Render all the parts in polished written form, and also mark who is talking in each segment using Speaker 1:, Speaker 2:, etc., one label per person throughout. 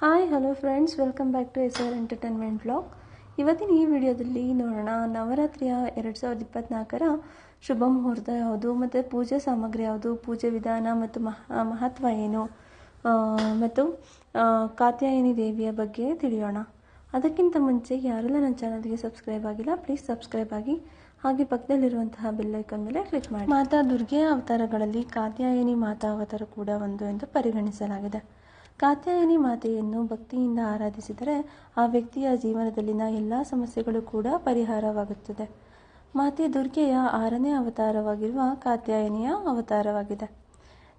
Speaker 1: Hi hello friends, welcome back to S R entertainment vlog. ಇವತ್ತಿನ ಈ ವಿಡಿಯೋದಲ್ಲಿ ನೋಡೋಣ ನವರಾತ್ರಿಯ 2024ರ ಶುಭ ಮುಹೂರ್ತ ಯಾವುದು ಮತ್ತು ಪೂಜೆ ಸಾಮಗ್ರಿ ಯಾವುದು, ಪೂಜೆ ವಿಧಾನ ಮತ್ತು ಮಹತ್ವ ಏನು ಮತ್ತು ಕಾತ್ಯಾಯನಿ ದೇವಿಯ ಬಗ್ಗೆ ತಿಳಿಯೋಣ. ಅದಕ್ಕಿಂತ ಮುಂಚೆ ಯಾರೆಲ್ಲ ನನ್ನ ಚಾನಲ್ಗೆ ಸಬ್ಸ್ಕ್ರೈಬ್ ಆಗಿಲ್ಲ, ಪ್ಲೀಸ್ ಸಬ್ಸ್ಕ್ರೈಬ್ ಆಗಿ, ಹಾಗೆ ಪಕ್ಕದಲ್ಲಿರುವಂತಹ ಬೆಲ್ ಐಕಾನ್ ಮೇಲೆ ಕ್ಲಿಕ್ ಮಾಡಿ. ಮಾತಾ ದುರ್ಗೆಯ ಅವತಾರಗಳಲ್ಲಿ ಕಾತ್ಯಾಯನಿ ಮಾತಾ ಅವತಾರ ಕೂಡ ಒಂದು ಎಂದು ಪರಿಗಣಿಸಲಾಗಿದೆ. ಕಾತ್ಯಾಯನಿ ಮಾತೆಯನ್ನು ಭಕ್ತಿಯಿಂದ ಆರಾಧಿಸಿದರೆ ಆ ವ್ಯಕ್ತಿಯ ಜೀವನದಲ್ಲಿನ ಎಲ್ಲ ಸಮಸ್ಯೆಗಳು ಕೂಡ ಪರಿಹಾರವಾಗುತ್ತದೆ. ಮಾತೆ ದುರ್ಗೆಯ 6ನೇ ಅವತಾರವಾಗಿರುವ ಕಾತ್ಯಾಯನಿಯ ಅವತಾರವಾಗಿದೆ.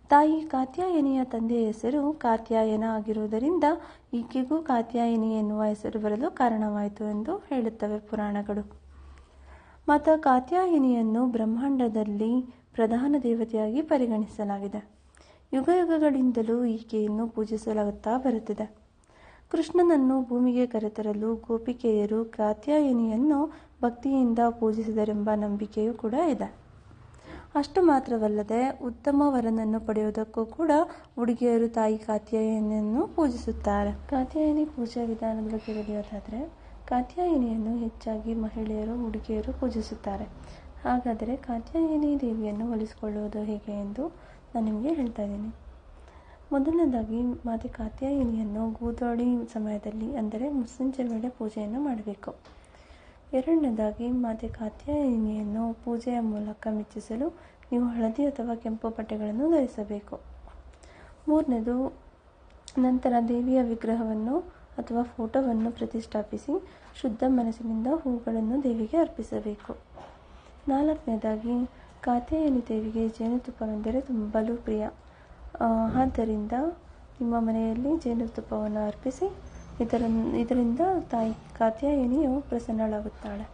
Speaker 1: ತಾಯಿ ಕಾತ್ಯಾಯನಿಯ ತಂದೆಯ ಹೆಸರು ಕಾತ್ಯಾಯನ ಆಗಿರುವುದರಿಂದ ಈಕೆಗೂ ಕಾತ್ಯಾಯನಿ ಎನ್ನುವ ಹೆಸರು ಬರಲು ಕಾರಣವಾಯಿತು ಎಂದು ಹೇಳುತ್ತವೆ ಪುರಾಣಗಳು. ಮಾತಾ ಕಾತ್ಯಾಯನಿಯನ್ನು ಬ್ರಹ್ಮಾಂಡದಲ್ಲಿ ಪ್ರಧಾನ ದೇವತೆಯಾಗಿ ಪರಿಗಣಿಸಲಾಗಿದೆ. ಯುಗಯುಗಗಳಿಂದಲೂ ಈಕೆಯನ್ನು ಪೂಜಿಸಲಾಗುತ್ತಾ ಬರುತ್ತಿದೆ. ಕೃಷ್ಣನನ್ನು ಭೂಮಿಗೆ ಕರೆತರಲು ಗೋಪಿಕೆಯರು ಕಾತ್ಯಾಯನಿಯನ್ನು ಭಕ್ತಿಯಿಂದ ಪೂಜಿಸಿದರೆಂಬ ನಂಬಿಕೆಯೂ ಕೂಡ ಇದೆ. ಅಷ್ಟು ಮಾತ್ರವಲ್ಲದೆ ಉತ್ತಮ ವರನನ್ನು ಪಡೆಯುವುದಕ್ಕೂ ಕೂಡ ಹುಡುಗಿಯರು ತಾಯಿ ಕಾತ್ಯಾಯನಿಯನ್ನು ಪೂಜಿಸುತ್ತಾರೆ. ಕಾತ್ಯಾಯನಿ ಪೂಜಾ ವಿಧಾನದ ಬಗ್ಗೆ ತಿಳಿಯೋದಾದರೆ, ಕಾತ್ಯಾಯನಿಯನ್ನು ಹೆಚ್ಚಾಗಿ ಮಹಿಳೆಯರು, ಹುಡುಗಿಯರು ಪೂಜಿಸುತ್ತಾರೆ. ಹಾಗಾದರೆ ಕಾತ್ಯಾಯನಿ ದೇವಿಯನ್ನು ಒಲಿಸಿಕೊಳ್ಳುವುದು ಹೇಗೆ ಎಂದು ನಾನು ನಿಮಗೆ ಹೇಳ್ತಾ ಇದ್ದೀನಿ. ಮೊದಲನೇದಾಗಿ ಮಾತೆ ಕಾತ್ಯಾಯನಿಯನ್ನು ಗೋಧೂಳಿ ಸಮಯದಲ್ಲಿ, ಅಂದರೆ ಮುಸ್ಸಂಜೆ ವೇಳೆ ಪೂಜೆಯನ್ನು ಮಾಡಬೇಕು. ಎರಡನೇದಾಗಿ ಮಾತೆ ಕಾತ್ಯಾಯನಿಯನ್ನು ಪೂಜೆಯ ಮೂಲಕ ಮೆಚ್ಚಿಸಲು ನೀವು ಹಳದಿ ಅಥವಾ ಕೆಂಪು ಬಟ್ಟೆಗಳನ್ನು ಧರಿಸಬೇಕು. ಮೂರನೇದು, ನಂತರ ದೇವಿಯ ವಿಗ್ರಹವನ್ನು ಅಥವಾ ಫೋಟೋವನ್ನು ಪ್ರತಿಷ್ಠಾಪಿಸಿ ಶುದ್ಧ ಮನಸ್ಸಿನಿಂದ ಹೂಗಳನ್ನು ದೇವಿಗೆ ಅರ್ಪಿಸಬೇಕು. ನಾಲ್ಕನೇದಾಗಿ, ಕಾತ್ಯಾಯನಿ ದೇವಿಗೆ ಜೇನುತುಪ್ಪವೆಂದರೆ ತುಂಬಲು ಪ್ರಿಯ. ಆದ್ದರಿಂದ ನಿಮ್ಮ ಮನೆಯಲ್ಲಿ ಜೇನುತುಪ್ಪವನ್ನು ಅರ್ಪಿಸಿ, ಇದರಿಂದ ತಾಯಿ ಕಾತ್ಯಾಯನಿಯು ಪ್ರಸನ್ನಳಾಗುತ್ತಾಳೆ.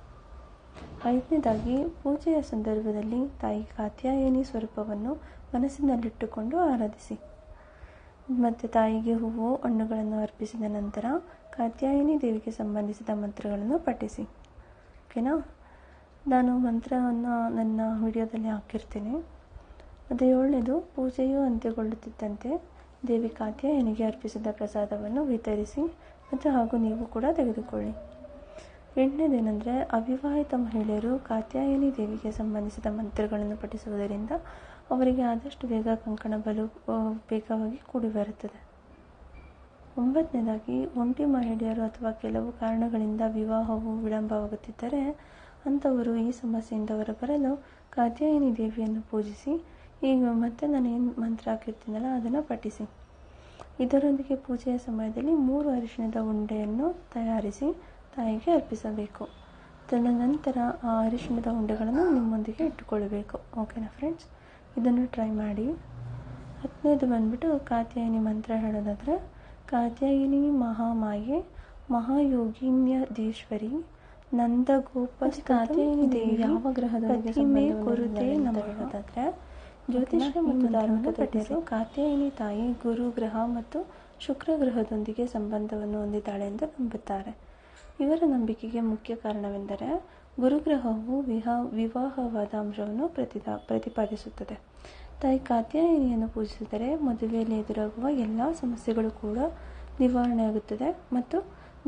Speaker 1: ಐದನೇದಾಗಿ, ಪೂಜೆಯ ಸಂದರ್ಭದಲ್ಲಿ ತಾಯಿ ಕಾತ್ಯಾಯನಿ ಸ್ವರೂಪವನ್ನು ಮನಸ್ಸಿನಲ್ಲಿಟ್ಟುಕೊಂಡು ಆರಾಧಿಸಿ. ಮತ್ತು ತಾಯಿಗೆ ಹೂವು, ಹಣ್ಣುಗಳನ್ನು ಅರ್ಪಿಸಿದ ನಂತರ ಕಾತ್ಯಾಯನಿ ದೇವಿಗೆ ಸಂಬಂಧಿಸಿದ ಮಂತ್ರಗಳನ್ನು ಪಠಿಸಿ. ಓಕೆನಾ? ನಾನು ಮಂತ್ರವನ್ನು ನನ್ನ ವಿಡಿಯೋದಲ್ಲಿ ಹಾಕಿರ್ತೀನಿ. ಮತ್ತು ಏಳನೇದು, ಪೂಜೆಯು ಅಂತ್ಯಗೊಳ್ಳುತ್ತಿದ್ದಂತೆ ದೇವಿ ಕಾತ್ಯಾಯನಿಗೆ ಅರ್ಪಿಸಿದ ಪ್ರಸಾದವನ್ನು ವಿತರಿಸಿ ಮತ್ತು ಹಾಗೂ ನೀವು ಕೂಡ ತೆಗೆದುಕೊಳ್ಳಿ. ಎಂಟನೇದೇನೆಂದರೆ, ಅವಿವಾಹಿತ ಮಹಿಳೆಯರು ಕಾತ್ಯಾಯನಿ ದೇವಿಗೆ ಸಂಬಂಧಿಸಿದ ಮಂತ್ರಗಳನ್ನು ಪಠಿಸುವುದರಿಂದ ಅವರಿಗೆ ಆದಷ್ಟು ಬೇಗ ಕಂಕಣ ಬಲು ಬೇಗವಾಗಿ ಕೂಡಿ ಬರುತ್ತದೆ. ಒಂಬತ್ತನೇದಾಗಿ, ಒಂಟಿ ಮಹಿಳೆಯರು ಅಥವಾ ಕೆಲವು ಕಾರಣಗಳಿಂದ ವಿವಾಹವು ವಿಳಂಬವಾಗುತ್ತಿದ್ದರೆ ಅಂಥವರು ಈ ಸಮಸ್ಯೆಯಿಂದ ಹೊರಬರಲು ಕಾತ್ಯಾಯನಿ ದೇವಿಯನ್ನು ಪೂಜಿಸಿ, ಈಗ ಮತ್ತೆ ನಾನು ಏನು ಮಂತ್ರ ಹಾಕಿರ್ತೀನಲ್ಲ ಅದನ್ನು ಪಠಿಸಿ. ಇದರೊಂದಿಗೆ ಪೂಜೆಯ ಸಮಯದಲ್ಲಿ 3 ಅರಿಶಿಣದ ಉಂಡೆಯನ್ನು ತಯಾರಿಸಿ ತಾಯಿಗೆ ಅರ್ಪಿಸಬೇಕು. ತದನಂತರ ಆ ಅರಿಶಿಣದ ಉಂಡೆಗಳನ್ನು ನಿಮ್ಮೊಂದಿಗೆ ಇಟ್ಟುಕೊಳ್ಳಬೇಕು. ಓಕೆನಾ ಫ್ರೆಂಡ್ಸ್? ಇದನ್ನು ಟ್ರೈ ಮಾಡಿ. 10ನೇದು ಬಂದ್ಬಿಟ್ಟು ಕಾತ್ಯಾಯನಿ ಮಂತ್ರ ಹೇಳೋದಾದರೆ, ಕಾತ್ಯಾಯನಿ ಮಹಾಮಾಯೆ ಮಹಾಯೋಗಿನ್ಯದೇಶ್ವರಿ ನಂದಗೋಪ ಕಾತ್ಯಾಯನಿ ದೇವಿ ಯಾವ ಗ್ರಹದೊಂದಿಗೆ ಕೊರತೆ ಹೇಳೋದಾದರೆ, ಜ್ಯೋತಿಷ್ಯ ಮತ್ತು ಧಾರ್ಮಿಕ ತಜ್ಞರು ಕಾತ್ಯಾಯನಿ ತಾಯಿ ಗುರು ಗ್ರಹ ಮತ್ತು ಶುಕ್ರ ಗ್ರಹದೊಂದಿಗೆ ಸಂಬಂಧವನ್ನು ಹೊಂದಿದ್ದಾಳೆ ಎಂದು ನಂಬುತ್ತಾರೆ. ಇವರ ನಂಬಿಕೆಗೆ ಮುಖ್ಯ ಕಾರಣವೆಂದರೆ ಗುರುಗ್ರಹವು ವಿವಾಹವಾದ ಅಂಶವನ್ನು ಪ್ರತಿಪಾದಿಸುತ್ತದೆ. ತಾಯಿ ಕಾತ್ಯಾಯನಿಯನ್ನು ಪೂಜಿಸಿದರೆ ಮದುವೆಯಲ್ಲಿ ಎದುರಾಗುವ ಎಲ್ಲ ಸಮಸ್ಯೆಗಳು ಕೂಡ ನಿವಾರಣೆಯಾಗುತ್ತದೆ ಮತ್ತು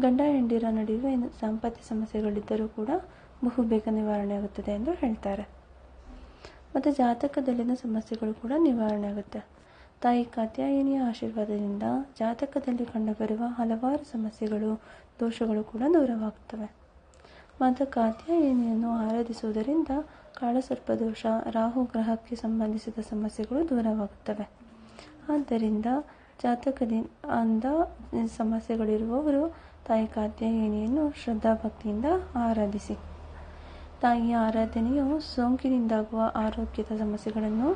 Speaker 1: ಗಂಡ ಹೆಂಡಿರ ನಡುವೆ ದಾಂಪತ್ಯ ಸಮಸ್ಯೆಗಳಿದ್ದರೂ ಕೂಡ ಬಹುಬೇಗ ನಿವಾರಣೆಯಾಗುತ್ತದೆ ಎಂದು ಹೇಳ್ತಾರೆ. ಮತ್ತು ಜಾತಕದಲ್ಲಿನ ಸಮಸ್ಯೆಗಳು ಕೂಡ ನಿವಾರಣೆಯಾಗುತ್ತೆ. ತಾಯಿ ಕಾತ್ಯಾಯನಿಯ ಆಶೀರ್ವಾದದಿಂದ ಜಾತಕದಲ್ಲಿ ಕಂಡುಬರುವ ಹಲವಾರು ಸಮಸ್ಯೆಗಳು, ದೋಷಗಳು ಕೂಡ ದೂರವಾಗುತ್ತವೆ. ಮಾತಾ ಕಾತ್ಯಾಯನಿಯನ್ನು ಆರಾಧಿಸುವುದರಿಂದ ಕಾಳಸರ್ಪ ದೋಷ, ರಾಹು ಗ್ರಹಕ್ಕೆ ಸಂಬಂಧಿಸಿದ ಸಮಸ್ಯೆಗಳು ದೂರವಾಗುತ್ತವೆ. ಆದ್ದರಿಂದ ಜಾತಕದಿಂದ ಸಮಸ್ಯೆಗಳಿರುವವರು ತಾಯಿ ಕಾತ್ಯಾಯನಿಯನ್ನು ಶ್ರದ್ಧಾಭಕ್ತಿಯಿಂದ ಆರಾಧಿಸಿ. ತಾಯಿಯ ಆರಾಧನೆಯು ಸೋಂಕಿನಿಂದಾಗುವ ಆರೋಗ್ಯದ ಸಮಸ್ಯೆಗಳನ್ನು